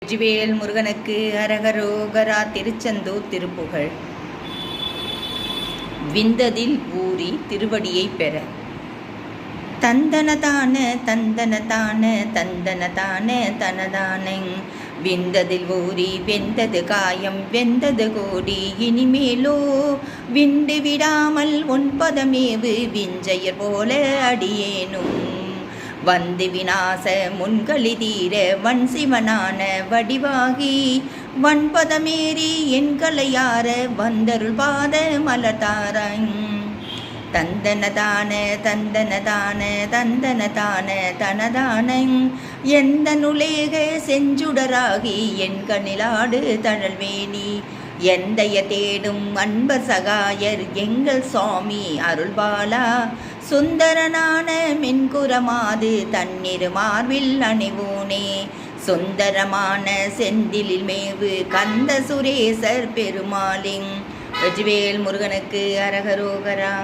வெற்றிவேல் முருகனுக்கு அரகரோகரா. திருச்செந்தூர் திருப்புகழ். விந்ததில் ஊறி திருவடியை பெற. தந்தனதான தந்தனதான தந்தனதான தனதானங். விந்ததில் ஊறி வெந்தது காயம் வெந்தது கோடி இனிமேலோ. விண்டு விடாமல் ஒன்பதமேவு விஞ்சையர் போல அடியேனும். வந்து விநாச முன்களி தீர வன் சிவனான வடிவாகி. வன்பதமேறி என் கலையார வந்தருள் பாத மலர்தாரங். தந்தனதான தந்தனதான தந்தனதான தனதானங். எந்த நுலேக செஞ்சுடராகி என் கண்ணிலாடு தழல்வேணி. எந்தைய தேடும் அன்பர் சகாயர் எங்கள் சுவாமி அருள்பாலா. சுந்தரனான மென்குரமாது தண்ணீர் மார்பில் அணிவோனே. சுந்தரமான செந்திலில் மேவு கந்த சுரேசர் பெருமாளிங். வெற்றிவேல் முருகனுக்கு அரகரோகரா.